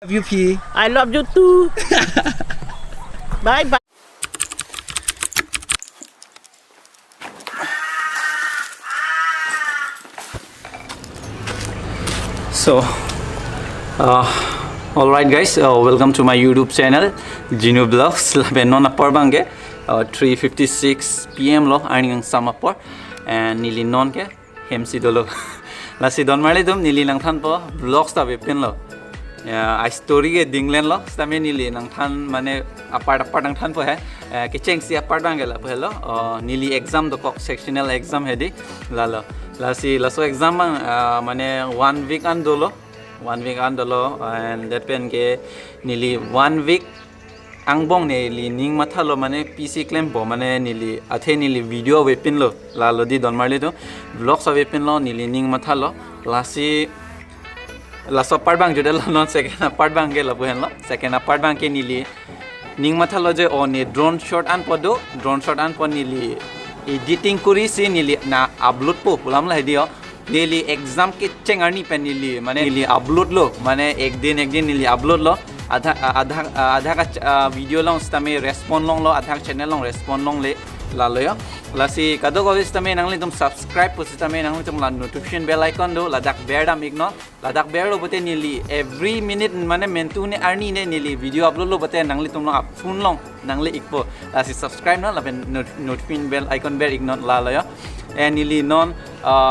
Love you, P. I love you too. Bye bye. So, all right, guys. Welcome to my YouTube channel, Ginu Vlogs. Labenon apor bangge 3:56 p.m. lo earning some apor and nili non ke hemsi dolo. Lasi don male dum nili nang than po vlogs ta bepin lo. I story ke dinglen lo. Stame nili nang than mane apart nang than po hai. Kicheng si apart bangge la po hello. Nili exam do kok sectional exam hedi lalo. Lasi laso exam mane 1 week andolo. 1 week andolo and that pen ke nili 1 week angbong ne li ning mathalo mane PC claim bo mane nili athe nili video wepin lo lalo di don marle to vlog sa wepin lo nili ning mathalo lasi laso part bang jodel non second part bang ke lo hen lo second part bang ke nili ning mathalo je on ne drone shot an podo drone shot an pon nili editing kuri si nili na upload po pulam la hedio nili exam ke chengarni pen nili mane nili upload lo mane ek din nili upload lo आधा का video लोंग तमें respond लोंग लो आधा channel लोंग respond लोंग ले ला लो लासी कदो को इस तमें नंगले तुम subscribe पुस तमें नंगले तुम ला नोटिफिकेशन बेल आइकन दो लदाक बेर डाम इग्नो लदाक बेर लो बते नीली एवरी मिनट माने मेंटू ने अर्नी ने नीली वीडियो अपलोड लो बते नंगले तुम लो आप फोन लोंग नंगले इक्पो लासी सब्सक्राइब नो लापे नोटिफिकेशन बेल आइकन बेर इग्नो ला लो and nili non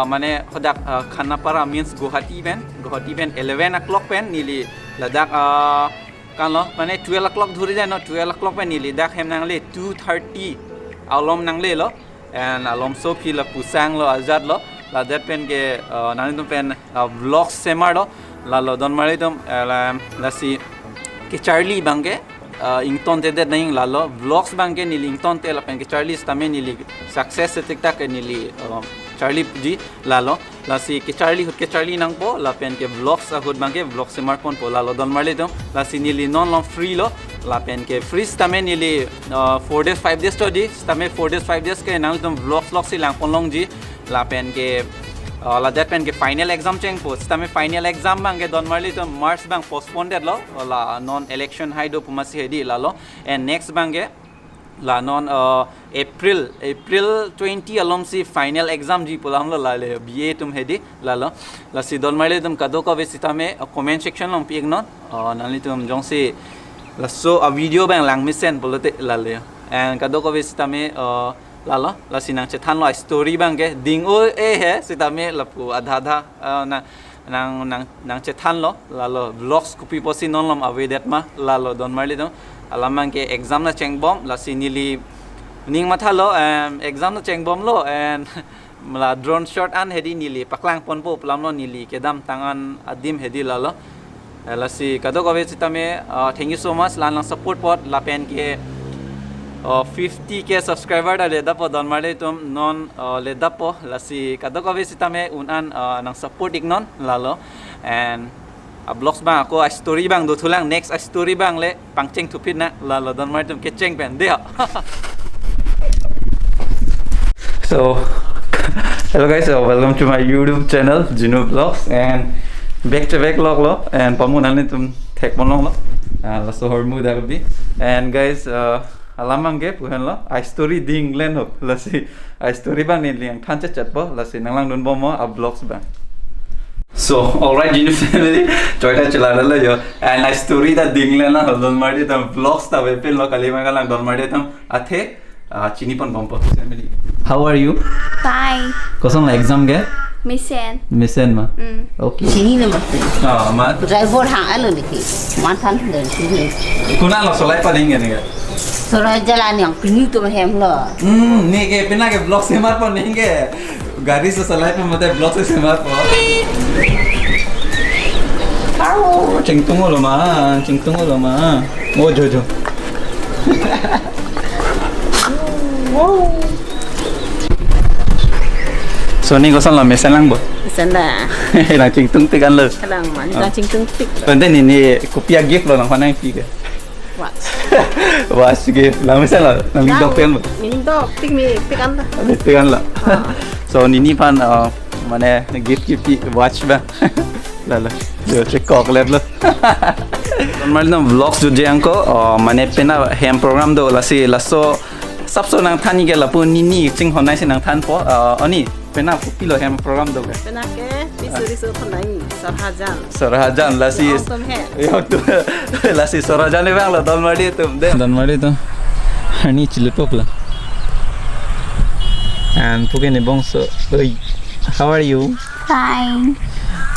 mane khodak Khanapara means Guwahati ben 11 o'clock pen nili ladak kan lo mane 12 o'clock dhuri jay no 12 o'clock pen nili dak hem nangle 2:30 alom nangle lo and alom so phi la pusang lo azad lo ladat pen ke nani tum pen vlog semar lo la lo don mari tum la si ke Charlie bangke ington te det naing lalo vlogs bangke nili ington te la pen ke Charlie stame nili success tiktak nili Charlie ji lalo la si ke Charlie nang po la pen ke vlogs hud bangke vlog se mar pon po lalo don marle dom la si nili non long free lo la pen ke free stame nili 4 days 5 days to di stame 4 days 5 days ke nang dom vlogs si lang pon long ji la pen ke la that pen ke final exam cheng post tame final exam bangke don marli to March bang postponed lo la non election high do pumasi hedi la lo and next bangke la non April 20 alom si final exam ji pulam lo la le BA tum hedi la lo la si don marli tum kado ka vesita me comment section long pi ignon nali tum jong si la so a video bang lang misen polote la le and kado ka vesita me lalo la sinang chethan lo story bang ke ding o he sitame lapu adha nang chethan lo lalo vlogs kupi posi non lom ave that ma lalo don marli do alamang ke exam na chengbom la sinili ning mathalo exam na chengbom lo and la drone shot an hedi nili paklang ponpo plam lo nili kedam tangan adim hedi lalo la si kado ko sitame thank you so much lan support pot la pen ke 50k subscriber da leda po don marle tum non leda po lasi kado ko visita me unan nang support ignon lalo and vlogs bang ako story bang do thulang next story bang le pangcheng thupit na lalo don marle tum kecheng pen de so hello guys, welcome to my YouTube channel Ginu Vlogs and back to back vlog lo and pamunan ni tum thek mon lo la so hormu da bi and guys alamang ge puhan lo I story ding len hok lasi I story bang ni liang than chat bo lasi nanglang don bo mo a vlogs bang so all right Ginu family joita chala la yo and I story da ding len na don mari tam vlogs ta we pin lo kalima kalang don mari tam athe chini pon bompo family how are you Fine. kosong la exam ge Misen. ma okay Sini nama. ma Driver hang alo niki. Mantan dan sini. kuna lo solai pa ding ge Soalnya jalan yang kini tu macam lah. ni ke pina ke vlog se mar pa nahi ge गाड़ी से सलाह पे मत block से समार पो आओ चिंगतुंगो लो मा ओ जो Sony ko san la mesen lang bo Sana. lang chingtung tik an le Kadang mana cingtung tik. Pente ni kopi gift lo nang panang pi ke Watch gift la mesen la nang dog pen bo Ini dog tik mi tik an lah. tik an la so ni pan mane gift watch ba Lala. Yo check kok lep lo. Normal no vlogs jo jang ko mane pena hem program do lasi laso sabso nang thani ge la pu ni ching honai sin nang than po ani pena pilo hem program do ge. Penake disu panai Sarhajan. Sarhajan lasi. Yo tu lasi Sarhajan le bang lo Donmari tum de. Donmari to. Ani chilipop la. And Pugene Bongso, how are you? Fine.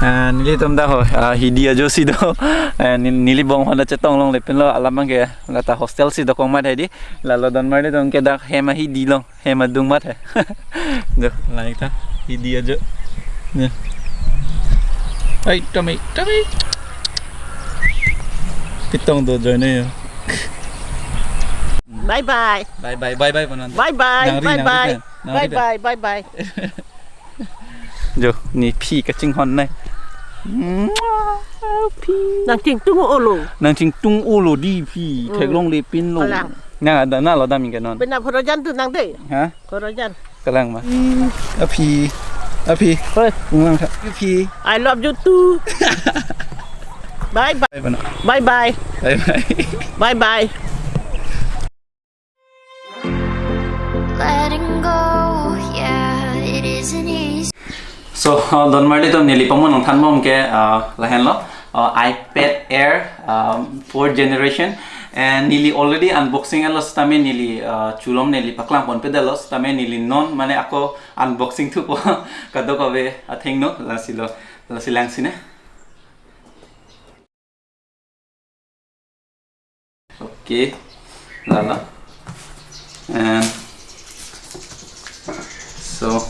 And Nili Tom da ho, Hidia Josi do, and Nili Bong Honda Chetong Long Lepino, Alamange, Lata Hostel si do Kongmat Hedi, Lalo Don Mari don't get that Hema Hidi long, Hema Dungmat. Like that, Hidia Jo. Hey, Tommy. Pitong do join you. Bye bye. Bye bye Ponan. Bye bye. Jo, ni P ka ching hon này. Nang ching tung ô lù. Nang ching tung ô lù đi P, thek long le pin lo. Nga da na lo da min ka non. Bên nào Phorojan tu nang đây? Hả? Phorojan. Ka lang ma. A P. Thôi. Ngang tha. P. I love you too. Bye bye. Bye bye. Bye bye. Letting go, yeah, it isn't easy. So, Donmari to nili pamon ng than mom ke lahen lo iPad Air 4th generation and nili already unboxing alos tame nili chulom nili paklang pon pedalos tame nili non mane ako unboxing tu po kado ko be athing no lasilang sine. Okay, lala. And so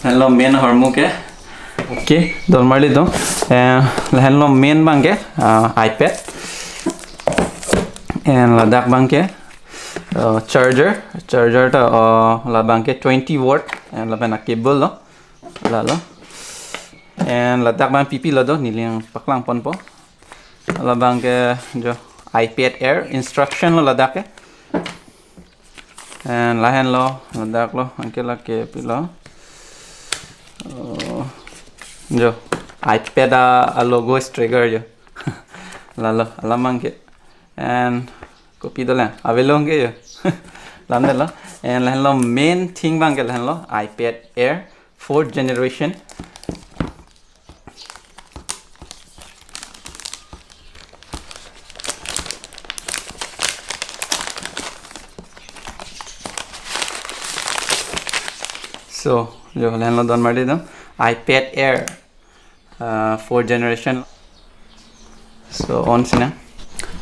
hello main hormu ke okay Donmari do hello main bang ke iPad and ladak bang ke charger ta la bang ke 20 watt and la bana cable lo la and ladak bang pipi lo do niling paklang pon po la bang ke jo iPad Air instruction lo ladak ke and lahan lo ladak lo angke la ke pilo jo iPad a logo trigger jo lalo alamang ke and copy do la avelong ke jo lamne lo and lahan lo main thing bang ke lahan lo iPad Air 4th generation. So, jo lahan lo Donmari do iPad Air 4th generation. So on sina.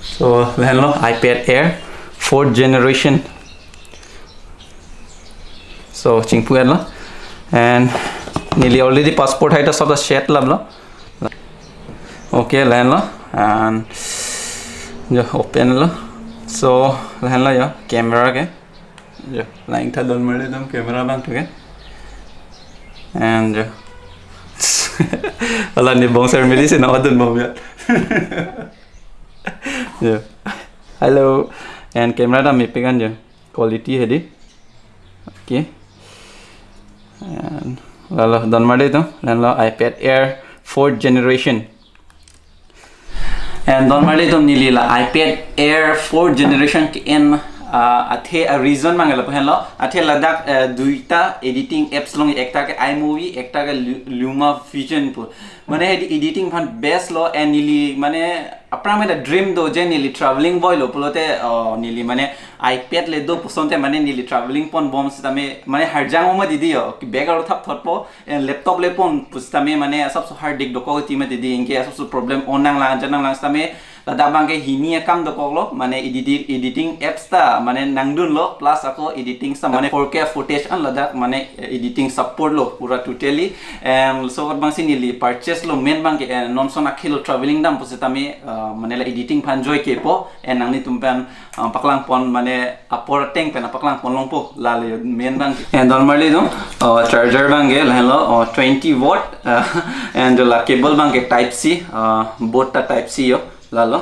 So lahan lo iPad Air 4th generation. So chingpu lo and nearly already passport height of the shed lab lo. Okay lahan lo and jo open lo. So lahan lo yo camera ke jo lain tha Donmari dom camera bang tu ke. And wala ni bong sir medicine na odon mo ya. Yeah. Hello and camera da me pegan je quality hedi. Okay. And lalo Donmari to lalo iPad Air 4th generation. And Donmari to nilila iPad Air 4th generation in athe a reason mangala phelo athe ladak duita editing apps long ekta ke iMovie ekta ke Luma Fusion pu mane editing fan best lo and nili mane apra me dream do je nili traveling boy lo pulote nili mane iPad le do pusonte mane nili traveling pon bombs tame mane harjang ma didi yo bag aur thap thot po laptop le pon pustame mane sabse hard disk do ko ti me didi inke sabse problem onang la janang lang tame lada bangke hini kam do koklo mane editing apps ta mane nangdun lo plus ako editing sa mane 4K footage an lada mane editing support lo pura totally and so bang sinili purchase lo main bangke non sona khilo traveling dam pusitami mane la editing phan joy ke po and nangni tumpan paklang pon mane apor tank pen paklang pon long po la main bang and normally no charger bangke hello 20 watt and la cable bangke type C both ta type C yo lalo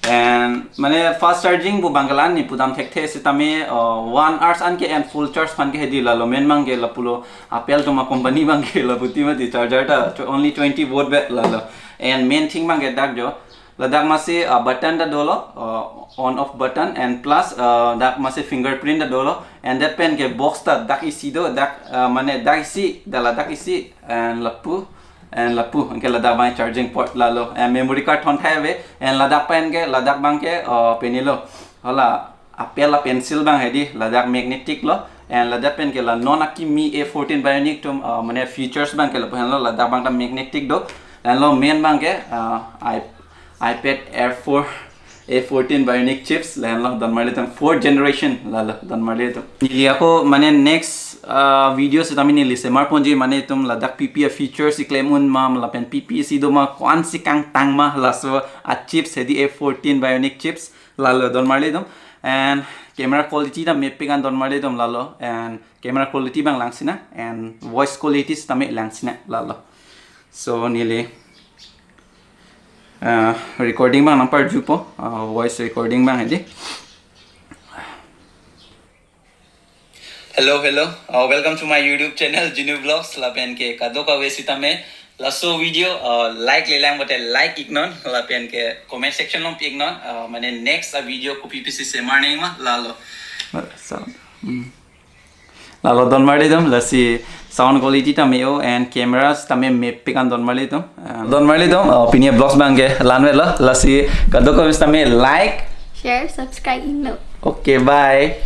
and mane fast charging bu banglan ni pudam thek the se tame 1 hours an ke and full charge fan ke hedi lalo men mang ge lapulo apple to ma company bang ge labuti ma di charger ta only 20 volt bat lalo and main thing bang ge dak jo ladak mase button da dolo on off button and plus dak mase fingerprint da dolo and that pen ke box ta dak isi do dak mane dak isi dala dak isi and lapu anke ladak bang charging port lalo and memory card thon thaive and ladak pen ke ladak bang ke penilo hola apple a pencil bang hedi ladak magnetic lo and ladak pen ke la non aki mi A14 bionic to mane features bang ke lo ladak bang ta magnetic do and lo main bang ke iPad Air 4 A14 bionic chips lan lo dan marle tam 4th generation lalo dan marle to nili ako mane next video se tamini lise mar ponji mane tum ladak PPA features iklemun mam la pen PPC do ma kwan si kang tang ma la so a chips hedi A14 bionic chips lalo dan marle dum and camera quality da mapping an dan marle dum lalo and camera quality bang langsina and voice quality tame langsina lalo so nili recording bang nampar jupo voice recording bang hedi hello welcome to my YouTube channel Jinu Vlogs la pen ke kado ka vesita me la so video like le lang bote like ignon la pen ke comment section long ignon mane next a video ko PPC se marning ma lalo lalo don mari dum la si sound quality tameo and cameras tame mapping an don mali dum pinia vlogs bange lanwe la si kado ko tame like Share, subscribe, no. okay bye